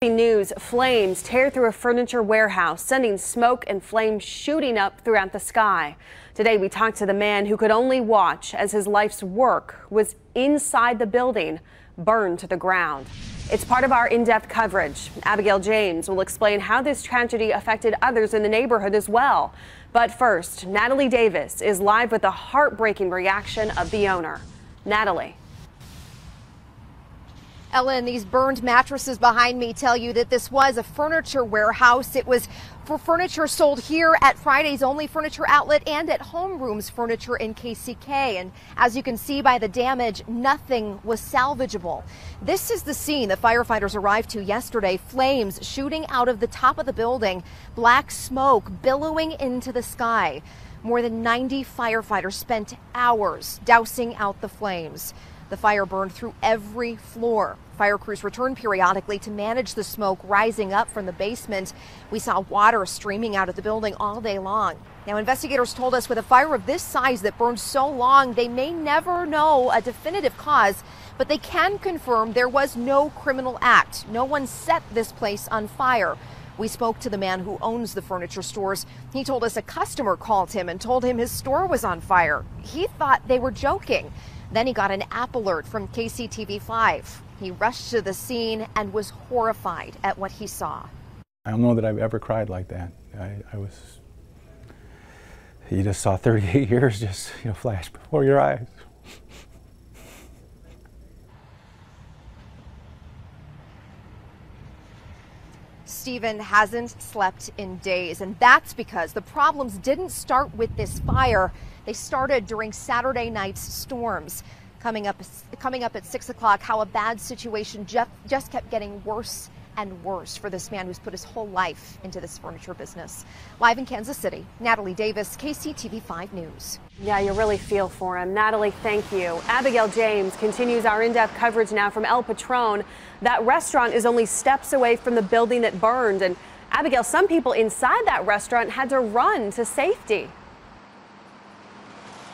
News, flames tear through a furniture warehouse, sending smoke and flames shooting up throughout the sky. Today we talked to the man who could only watch as his life's work was inside the building, burned to the ground. It's part of our in-depth coverage. Abigail James will explain how this tragedy affected others in the neighborhood as well. But first, Natalie Davis is live with the heartbreaking reaction of the owner. Natalie. Ellen, these burned mattresses behind me tell you that this was a furniture warehouse. It was for furniture sold here at Friday's Only Furniture Outlet and at Homerooms Furniture in KCK. And as you can see by the damage, nothing was salvageable. This is the scene the firefighters arrived to yesterday. Flames shooting out of the top of the building, black smoke billowing into the sky. More than 90 firefighters spent hours dousing out the flames. The fire burned through every floor. Fire crews returned periodically to manage the smoke rising up from the basement. We saw water streaming out of the building all day long. Now, investigators told us with a fire of this size that burned so long, they may never know a definitive cause, but they can confirm there was no criminal act. No one set this place on fire. We spoke to the man who owns the furniture stores. He told us a customer called him and told him his store was on fire. He thought they were joking. Then he got an app alert from KCTV5. He rushed to the scene and was horrified at what he saw. I don't know that I've ever cried like that. You just saw 38 years just, flash before your eyes. Stephen hasn't slept in days, and that's because the problems didn't start with this fire. They started during Saturday night's storms. Coming up at 6 o'clock, how a bad situation just kept getting worse and worse for this man who's put his whole life into this furniture business. Live in Kansas City, Natalie Davis, KCTV5 News. Yeah, you really feel for him. Natalie, thank you. Abigail James continues our in-depth coverage now from El Patron. That restaurant is only steps away from the building that burned. And Abigail, some people inside that restaurant had to run to safety.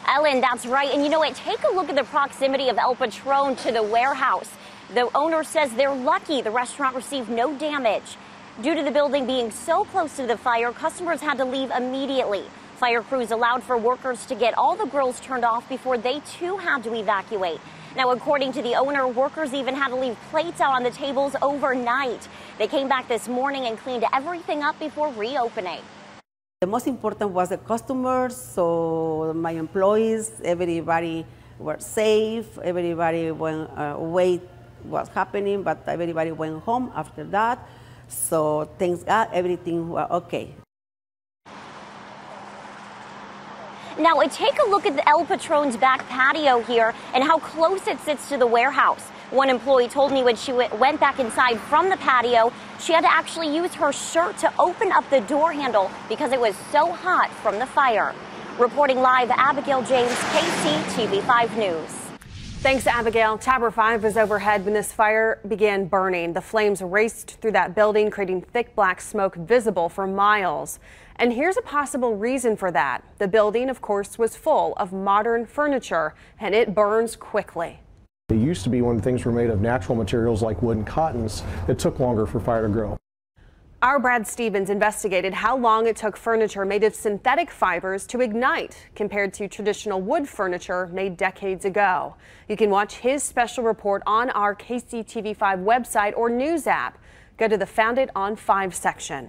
Ellen, that's right. And you know what? Take a look at the proximity of El Patron to the warehouse. The owner says they're lucky the restaurant received no damage. Due to the building being so close to the fire, customers had to leave immediately. Fire crews allowed for workers to get all the grills turned off before they too had to evacuate. Now, according to the owner, workers even had to leave plates out on the tables overnight. They came back this morning and cleaned everything up before reopening. The most important was the customers, so my employees, everybody were safe, everybody went away what's happening, but everybody went home after that. So thanks God, everything was okay. Now, take a look at the El Patron's back patio here and how close it sits to the warehouse. One employee told me when she went back inside from the patio, she had to actually use her shirt to open up the door handle because it was so hot from the fire. Reporting live, Abigail James, KCTV5 News. Thanks, Abigail. Tower 5 was overhead when this fire began burning. The flames raced through that building, creating thick black smoke visible for miles. And here's a possible reason for that. The building, of course, was full of modern furniture, and it burns quickly. It used to be when things were made of natural materials like wood and cottons, it took longer for fire to grow. Our Brad Stevens investigated how long it took furniture made of synthetic fibers to ignite compared to traditional wood furniture made decades ago. You can watch his special report on our KCTV5 website or news app. Go to the Found It on 5 section.